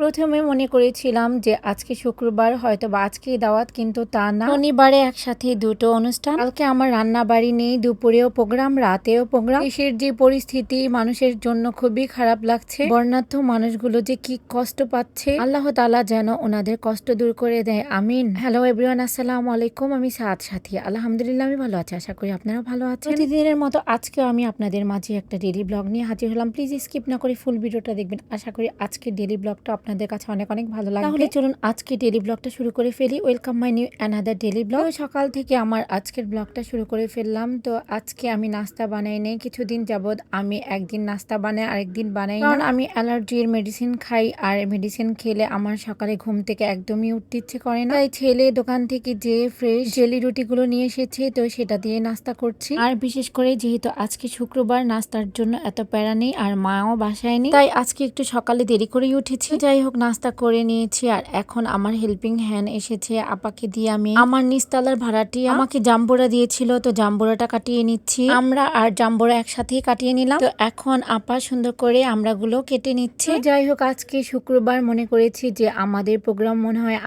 প্রথমে মনে করেছিলাম যে আজকে শুক্রবার হয়তোবা আজকেই দাওয়াত, কিন্তু তা না। শনিবারে একসাথে দুটো অনুষ্ঠান। কালকে আমার রান্না বাড়ি নেই, দুপুরেও প্রোগ্রাম, রাতেও প্রোগ্রাম। দেশের যে পরিস্থিতি মানুষের জন্য খুবই খারাপ লাগছে। বর্ণাঢ্য মানুষগুলো যে কি কষ্ট পাচ্ছে, আল্লাহ তাআলা যেন ওনাদের কষ্ট দূর করে দেয়, আমিন। হ্যালো এভরিওয়ান, আসসালামু আলাইকুম। আমি সাথী। আলহামদুলিল্লাহ আমি ভালো আছি, আশা করি আপনারা ভালো আছেন। প্রতিদিনের মতো আজকেও আমি আপনাদের মাঝে একটা ডেইলি ব্লগ নিয়ে হাজির হলাম। প্লিজ স্কিপ না করে ফুল ভিডিওটা দেখবেন। আশা করি আজকের ডেইলি ব্লগটা আপনাদের কাছে অনেক অনেক ভালো লাগবে। তাহলে চলুন আজকে ডেইলি ব্লগটা শুরু করে ফেলি। Welcome my new another daily blog. সকাল থেকে আমার আজকের ব্লগটা শুরু করে ফেললাম। তো আজকে আমি নাস্তা বানাই নেই, কিছুদিন যাবত আমি একদিন নাস্তা বানাই আরেকদিন বানাই না, কারণ আমি অ্যালার্জির মেডিসিন খাই, আর মেডিসিন খেলে আমার সকালে ঘুম থেকে একদমই উঠতে ইচ্ছে করে না। তাই ছেলে দোকান থেকে যে ফ্রেশ জেলি রুটিগুলো নিয়ে এসেছে, তো সেটা দিয়ে নাস্তা করছি। আর বিশেষ করে যেহেতু আজকে শুক্রবার, নাস্তার জন্য এত প্যারা নেই, আর মাও বাসায় নেই, তাই আজকে একটু সকালে দেরি করেই উঠেছি। যাই হোক, নাস্তা করে নিয়েছি, আর এখন আমার হেল্পিং হ্যান্ড এসেছে, আপাকে দিয়ে আমি আমার নিচতলার ভাড়াটি আমাকে জাম্বুরা দিয়েছিল, তো জাম্বুরাটা কাটিয়ে নিচ্ছি। আমরা আর জাম্বুরা একসাথেই কাটিয়ে নিলাম। তো এখন আপা সুন্দর করে আমরাগুলো কেটে নিচ্ছে। যাই হোক, আজকে শুক্রবার মনে করেছি যে আমাদের প্রোগ্রাম মনে হয়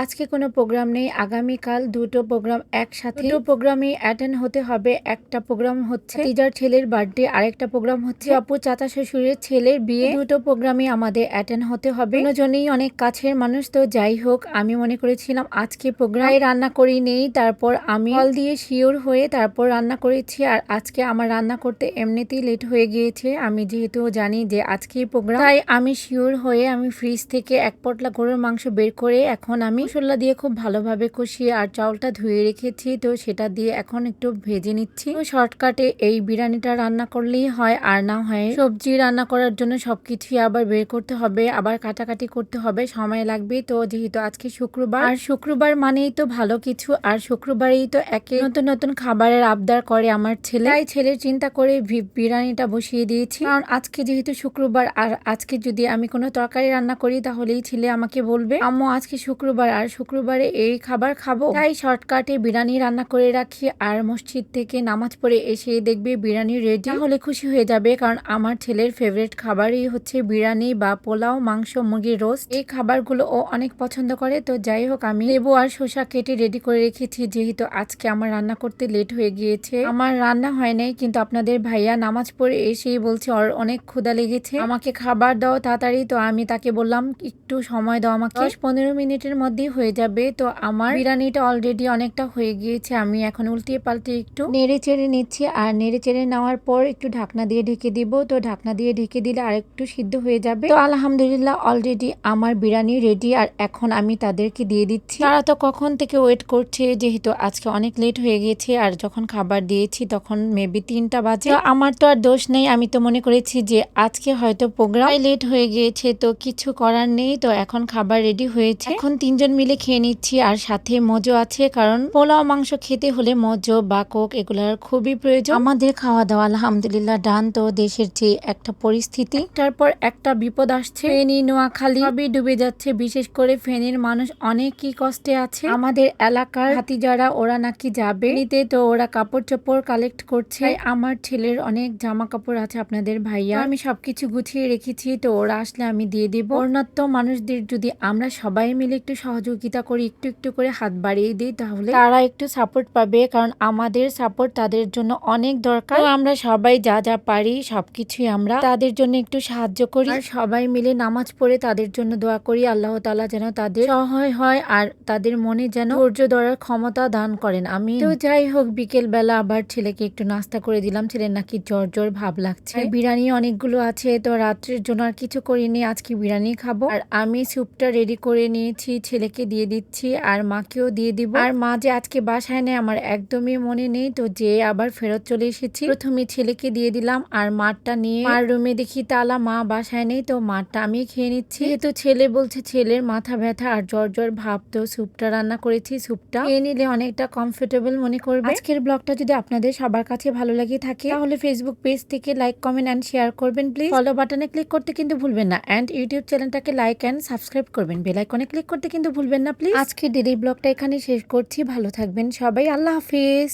আজকে কোনো প্রোগ্রাম নেই, আগামীকাল দুটো প্রোগ্রাম একসাথে, দুটো প্রোগ্রামই অ্যাটেন্ড হতে হবে। একটা প্রোগ্রাম হচ্ছে তিজার ছেলের বার্থডে, আরেকটা প্রোগ্রাম হচ্ছে আপু চাচা শ্বশুরের ছেলের বিয়ে। দুটো প্রোগ্রামই আমাদের অ্যাটেন্ড হতে হবে, দুজনেই অনেক কাছের মানুষ। তো যাই হোক, আমি মনে করেছিলাম আজকে প্রোগ্রাম রান্না করি নেই, তারপর আমি কল দিয়ে শিওর হয়ে তারপর রান্না করেছি। আর আজকে আমার রান্না করতে এমনিতেই লেট হয়ে গিয়েছে, আমি যেহেতু জানি যে আজকেই প্রোগ্রাম, তাই আমি শিওর হয়ে আমি ফ্রিজ থেকে এক পটলা গরুর মাংস বের করে এখন আমি মশলা দিয়ে খুব ভালোভাবে কষিয়ে আর চাউলটা ধুয়ে রেখেছি, তো সেটা দিয়ে এখন একটু ভেজে নিচ্ছি। তো শর্টকাটে এই বিরিয়ানিটা রান্না করলেই হয়, আর না হয় সবজি রান্না করার জন্য সবকিছুই আবার বের করতে হবে, আবার কাটাকাটি করতে হবে, সময় লাগবে। তো যেহেতু আজকে শুক্রবার, আর শুক্রবার মানেই তো ভালো কিছু, আর শুক্রবারেই তো একে নতুন নতুন খাবারের আবদার করে আমার ছেলে, তাই ছেলের চিন্তা করে বিরিয়ানিটা বসিয়ে দিয়েছি। কারণ আজকে যেহেতু শুক্রবার, আর আজকে যদি আমি কোনো তরকারি রান্না করি তাহলেই ছেলে আমাকে বলবে আম্মু আজকে শুক্রবার, আর শুক্রবারে এই খাবার খাবো। তাই শর্টকাটে বিরিয়ানি রান্না করে রাখি, আর মসজিদ থেকে নামাজ পড়ে এসে দেখবে বিরিয়ানি রেডি, হলে খুশি হয়ে যাবে। কারণ আমার ছেলের ফেভারিট খাবারই হচ্ছে বিরিয়ানি বা পোলাও, মাংস, মুরগির রোস্ট, এই খাবারগুলো ও অনেক পছন্দ করে। তো যাই হোক, আমি লেবু আর শসা কেটে রেডি করে রেখেছি, যেহেতু আজকে আমার রান্না করতে লেট হয়ে গিয়েছে। আমার রান্না হয় নাই, কিন্তু আপনাদের ভাইয়া নামাজ পড়ে এসেই বলছে ওর অনেক ক্ষুধা লেগেছে, আমাকে খাবার দাও তাড়াতাড়ি। তো আমি তাকে বললাম একটু সময় দাও, আমাকে 10-15 মিনিটের মধ্যেই হয়ে যাবে। তো আমার বিরিয়ানিটা অলরেডি অনেকটা হয়ে গিয়েছে, আমি এখন উল্টিয়ে পাল্টে একটু নেড়ে চেড়ে নিচ্ছি, আর নেড়ে চেড়ে নেওয়ার পর একটু ঢাকনা দিয়ে ঢেকে দিব। তো ঢাকনা দিয়ে ঢেকে দিলে আর একটু সিদ্ধ হয়ে যাবে। তো আলহামদুলিল্লাহ অলরেডি আমার বিরিয়ানি রেডি, আর এখন আমি তাদেরকে দিয়ে দিচ্ছি। তারা তো কখন থেকে ওয়েট করছে, যেহেতু আজকে অনেক লেট হয়ে গেছে, আর যখন খাবার দিয়েছি তখন মেবি 3টা বাজে। আমার তো আর দোষ নেই, আমি তো মনে করেছি যে আজকে হয়তো প্রোগ্রাম লেট হয়ে গিয়েছে, তো কিছু করার নেই। তো এখন খাবার রেডি হয়েছে, এখন 3জন মিলে খেয়ে নিচ্ছি, আর সাথে মজো আছে, কারণ পোলাও মাংস খেতে হলে মজো বা কোক এগুলোর খুবই প্রয়োজন। আমাদের খাওয়া দাওয়া আলহামদুলিল্লাহ ডান। তো দেশের যে একটা পরিস্থিতি, তারপর একটা বিপদ আসছে, ফেনী নোয়াখালী সবই ডুবে যাচ্ছে, বিশেষ করে ফেনীর মানুষ অনেকই কষ্টে আছে। আমাদের এলাকার ভাতিজারা ওরা নাকি যাবে নিতে, তো ওরা কাপড় চোপড় কালেক্ট করছে। আমার ছেলের অনেক জামা কাপড় আছে, আপনাদের ভাইয়া আমি সবকিছু গুছিয়ে রেখেছি, তো ওরা আসলে আমি দিয়ে দিব। বর্ণাঢ্য মানুষদের যদি আমরা সবাই মিলে একটু সহযোগিতা করি, একটু একটু করে হাত বাড়িয়ে দিই, তাহলে তারা একটু সাপোর্ট পাবে, কারণ আমাদের সাপোর্ট তাদের জন্য অনেক দরকার। তো আমরা সবাই যা যা পারি সবকিছুই আমরা তাদের জন্য একটু সাহায্য করি, আর সবাই মিলে নামাজ পড়ে তাদের জন্য দোয়া করি, আল্লাহ তাআলা যেন তাদের সহায় হয়, আর তাদের মনে যেন ধৈর্য ধরার ক্ষমতা দান করেন, আমি। তো যাই হোক, বিকেল বেলা আবার ছেলেকে একটু নাস্তা করে দিলাম, ছেলের নাকি জ্বর জ্বর ভাব লাগছে। বিরিয়ানি অনেকগুলো আছে, তো রাত্রের জন্য আর কিছু করিনি, আজকে বিরিয়ানি খাবো। আর আমি স্যুপটা রেডি করে নিয়েছি, ছেলেকে দিয়ে দিচ্ছি, আর মাকেও দিয়ে দিব। আর মা যে আজকে বাসায় নেই আমার একদমই মনে নেই, তো যে আবার ফেরত চলে এসেছি। প্রথমে ছেলেকে দিয়ে দিলাম, আর মারটা নিয়ে মার রুমে দেখি তালা, মা বাসায় নেই, তো মারটা আমি খেয়ে নিচ্ছি। যেহেতু ছেলে বলছে ছেলের মাথা ব্যথা আর জ্বর জ্বর ভাব, তো স্যুপটা রান্না করেছি, স্যুপটা খেয়ে নিলে অনেকটা কমফোর্টেবল মনে করবে। আজকের ব্লগটা যদি আপনাদের সবার কাছে ভালো লাগে থাকে, তাহলে ফেসবুক পেজ থেকে লাইক, কমেন্ট এন্ড শেয়ার করবেন প্লিজ। ফলো বাটনে ক্লিক করতে কিন্তু ভুলবেন না, এন্ড ইউটিউব চ্যানেলটাকে লাইক এন্ড সাবস্ক্রাইব করবেন, বেল আইকনে ক্লিক করতে কিন্তু ভুলবেন না প্লিজ। আজকে ডেইলি ব্লগটা এখানে শেষ করছি, ভালো থাকবেন সবাই, আল্লাহ হাফিজ।